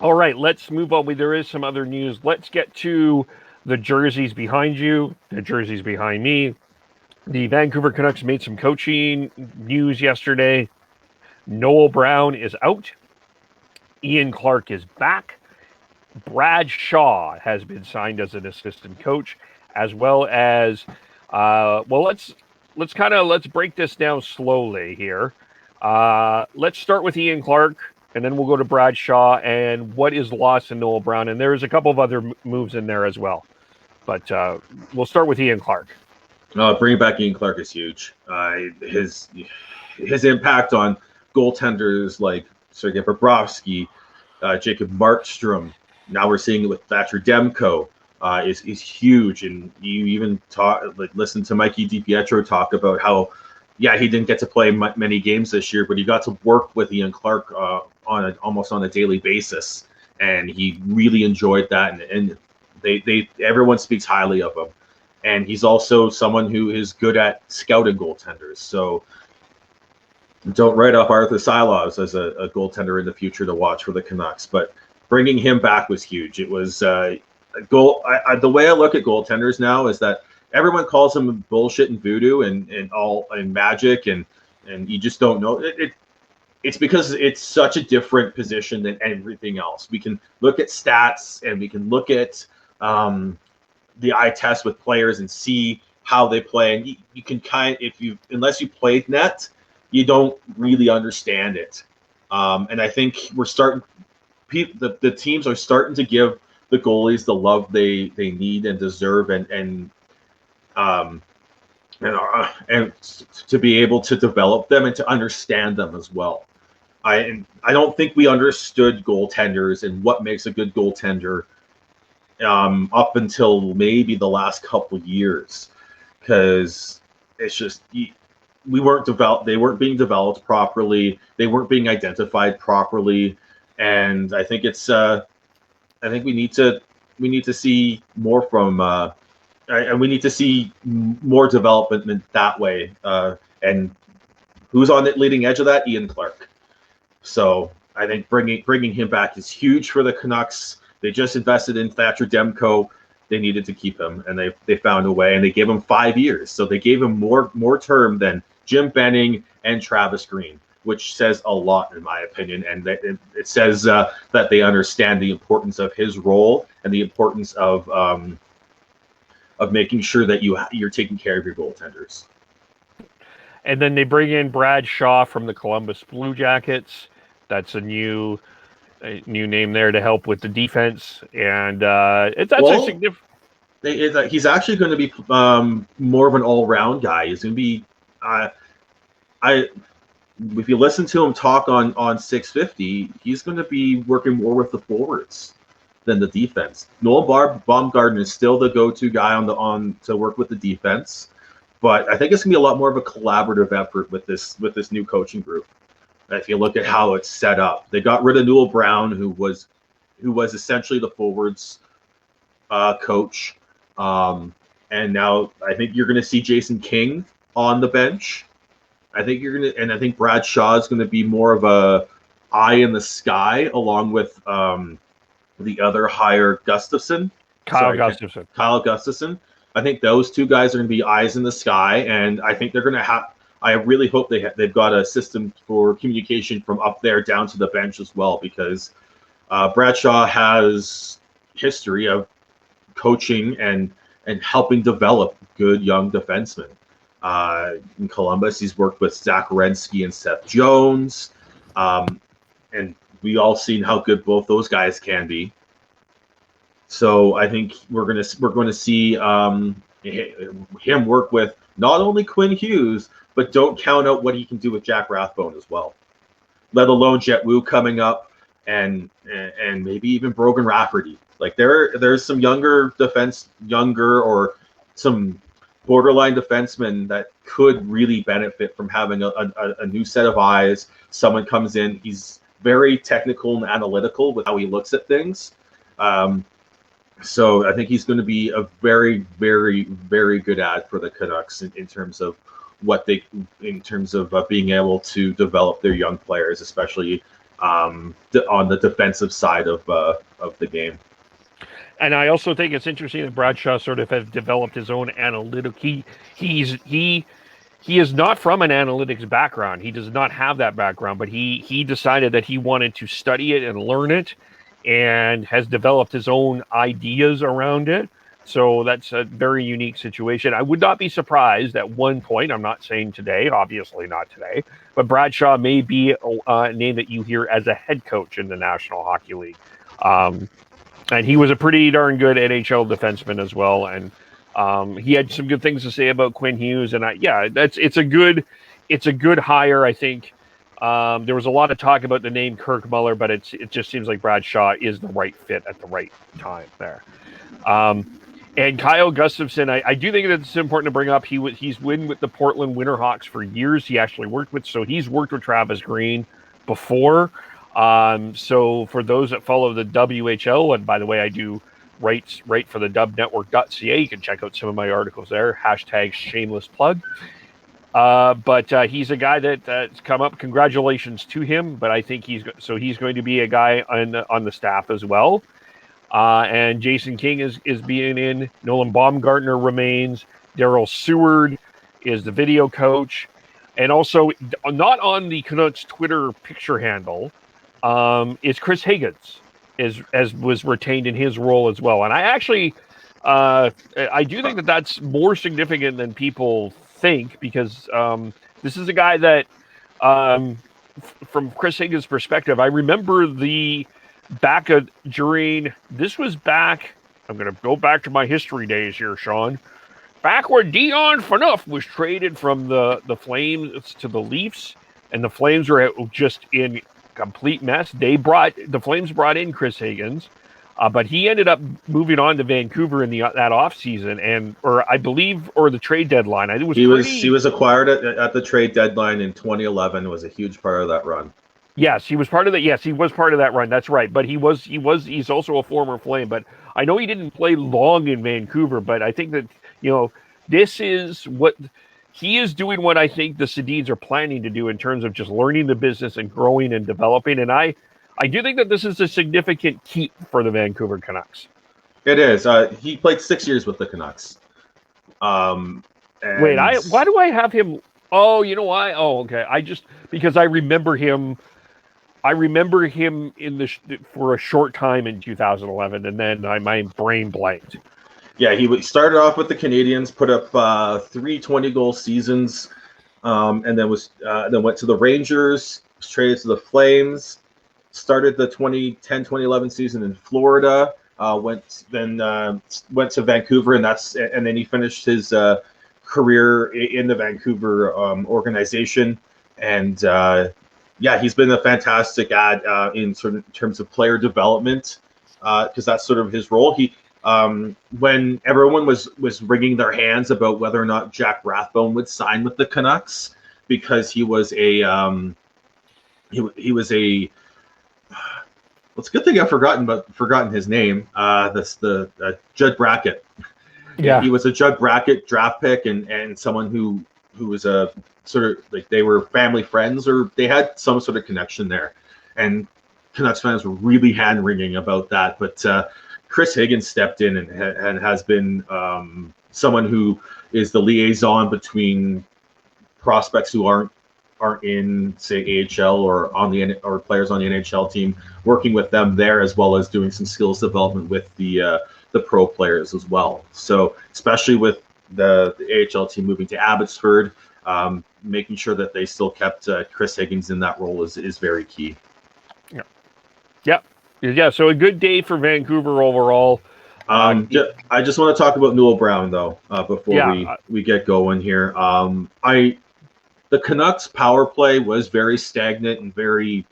All right, let's move on. There is some other news. Let's get to the jerseys behind you, the jerseys behind me. The Vancouver Canucks made some coaching news yesterday. Noel Brown is out. Ian Clark is back. Brad Shaw has been signed as an assistant coach, as well as let's break this down slowly here. Let's start with Ian Clark, and then we'll go to Brad Shaw and what is lost in Noel Brown, and there's a couple of other moves in there as well. But we'll start with Ian Clark. Bringing back Ian Clark is huge. His impact on goaltenders like Sergei Bobrovsky, Jacob Markstrom. Now we're seeing it with Thatcher Demko. Is huge, and you even listen to Mikey DiPietro talk about how, he didn't get to play many games this year, but he got to work with Ian Clark almost on a daily basis, and he really enjoyed that. And they everyone speaks highly of him, and he's also someone who is good at scouting goaltenders. So don't write off Arthur Silovs as a goaltender in the future to watch for the Canucks, but bringing him back was huge. It was a goal. The way I look at goaltenders now is that everyone calls them bullshit and voodoo and magic, and you just don't know. It's because it's such a different position than everything else. We can look at stats and we can look at the eye test with players and see how they play. And you can unless you played net, you don't really understand it. And I think we're starting. The teams are starting to give the goalies the love they need and deserve, and to be able to develop them and to understand them as well. I don't think we understood goaltenders and what makes a good goaltender up until maybe the last couple of years, because it's just we weren't developed. They weren't being developed properly. They weren't being identified properly. And I think we need to see more from, and we need to see more development that way. And who's on the leading edge of that? Ian Clark. So I think bringing him back is huge for the Canucks. They just invested in Thatcher Demko. They needed to keep him, and they found a way, and they gave him 5 years. So they gave him more term than Jim Benning and Travis Green, which says a lot in my opinion, and it says that they understand the importance of his role and the importance of making sure that you're taking care of your goaltenders. And then they bring in Brad Shaw from the Columbus Blue Jackets. That's a new name there to help with the defense, and a significant. He's actually going to be more of an all-round guy. He's going to be if you listen to him talk on 650, he's going to be working more with the forwards than the defense. Noel Baumgartner is still the go-to guy to work with the defense, but I think it's going to be a lot more of a collaborative effort with this new coaching group. If you look at how it's set up, they got rid of Noel Brown, who was essentially the forwards coach, and now I think you're going to see Jason King on the bench. I think Brad Shaw is going to be more of a eye in the sky, along with the other hire, Kyle Gustafson. I think those two guys are going to be eyes in the sky, and I think they're going to have. I really hope they've got a system for communication from up there down to the bench as well, because Brad Shaw has history of coaching and helping develop good young defensemen. In Columbus, he's worked with Zach Werenski and Seth Jones, and we all seen how good both those guys can be. So I think we're going to see him work with not only Quinn Hughes, but don't count out what he can do with Jack Rathbone as well. Let alone Jet Wu coming up, and maybe even Brogan Rafferty. Like there's some younger or some borderline defensemen that could really benefit from having a new set of eyes. Someone comes in, he's very technical and analytical with how he looks at things. So I think he's going to be a very, very, very good ad for the Canucks in terms of being able to develop their young players, especially on the defensive side of the game. And I also think it's interesting that Bradshaw sort of has developed his own analytic. He is not from an analytics background. He does not have that background, but he decided that he wanted to study it and learn it, and has developed his own ideas around it. So that's a very unique situation. I would not be surprised at one point, I'm not saying today, obviously not today, but Bradshaw may be a name that you hear as a head coach in the National Hockey League. And he was a pretty darn good NHL defenseman as well. And he had some good things to say about Quinn Hughes. And it's a good hire, I think. There was a lot of talk about the name Kirk Muller, but it just seems like Bradshaw is the right fit at the right time there. And Kyle Gustafson, I do think that it's important to bring up. He's been with the Portland Winterhawks for years. He's worked with Travis Green before. So for those that follow the WHL, and by the way, I do write for the dubnetwork.ca. You can check out some of my articles there. # shameless plug. But he's a guy that's come up. Congratulations to him. But I think he's going to be a guy on the staff as well. And Jason King is being in. Nolan Baumgartner remains. Daryl Seward is the video coach. And also, not on the Canucks Twitter picture handle, is Chris Higgins, as was retained in his role as well. And I actually, I do think that that's more significant than people think, because this is a guy that, from Chris Higgins' perspective, I remember I'm going to go back to my history days here, Sean. Back where Dion Phaneuf was traded from the Flames to the Leafs, and the Flames were just in complete mess. The Flames brought in Chris Higgins, but he ended up moving on to Vancouver in that offseason, or the trade deadline. I think he was acquired at the trade deadline in 2011. Was a huge part of that run. Yes, he was part of that. Yes, he was part of that run. That's right. But he's also a former Flame. But I know he didn't play long in Vancouver. But I think that, this is what he is doing. What I think the Sedins are planning to do in terms of just learning the business and growing and developing. And I do think that this is a significant keep for the Vancouver Canucks. It is. He played 6 years with the Canucks. Wait, why do I have him? Oh, you know why? Oh, okay. Because I remember him. I remember him for a short time in 2011, and then my brain blanked. Yeah, he started off with the Canadiens, put up 3 20-goal seasons, and then went to the Rangers, was traded to the Flames, started the 2010-2011 season in Florida, went to Vancouver, and then he finished his career in the Vancouver organization, and he's been a fantastic add in terms of player development, because that's sort of his role. He when everyone was wringing their hands about whether or not Jack Rathbone would sign with the Canucks, because he was a it's a good thing I've forgotten his name. Judd Brackett. Yeah, he was a Judd Brackett draft pick, and someone who was a sort of like, they were family friends, or they had some sort of connection there, and Canucks fans were really hand wringing about that. But Chris Higgins stepped in and has been someone who is the liaison between prospects who aren't in, say, AHL or or players on the NHL team, working with them there, as well as doing some skills development with the pro players as well. So especially with the AHL team moving to Abbotsford, making sure that they still kept Chris Higgins in that role is very key. Yeah. So a good day for Vancouver overall. I just want to talk about Newell Brown though before we get going here. The Canucks power play was very stagnant and very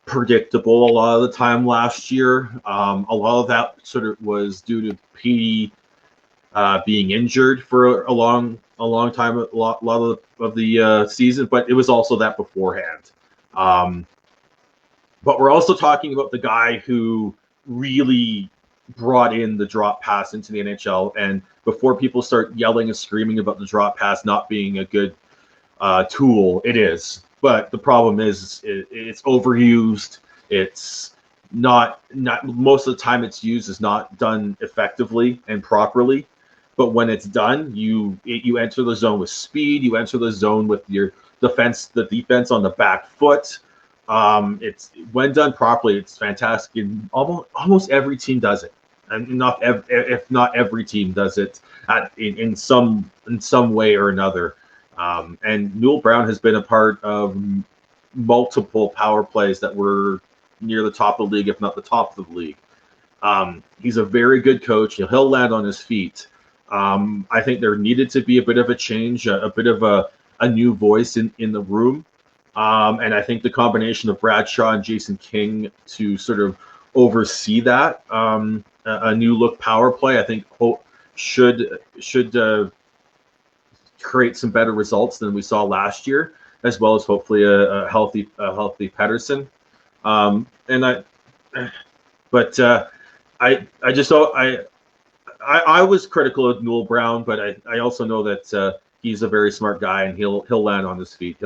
predictable a lot of the time last year. A lot of that sort of was due to Petey being injured for a long time, a lot of the season, but it was also that beforehand. But we're also talking about the guy who really brought in the drop pass into the NHL. And before people start yelling and screaming about the drop pass not being a good tool, it is. But the problem is it's overused. It's not most of the time it's used is not done effectively and properly. But when it's done, you enter the zone with speed. You enter the zone with your the defense on the back foot. It's when done properly, it's fantastic. And almost every team does it, and if not every team does it in some way or another. And Newell Brown has been a part of multiple power plays that were near the top of the league, if not the top of the league. He's a very good coach. He'll land on his feet. I think there needed to be a bit of a change, a bit of a new voice in the room. And I think the combination of Bradshaw and Jason King to sort of oversee that, a new look power play, I think should create some better results than we saw last year, as well as hopefully a healthy Pettersson. I was critical of Newell Brown, but I also know that he's a very smart guy and he'll land on his feet.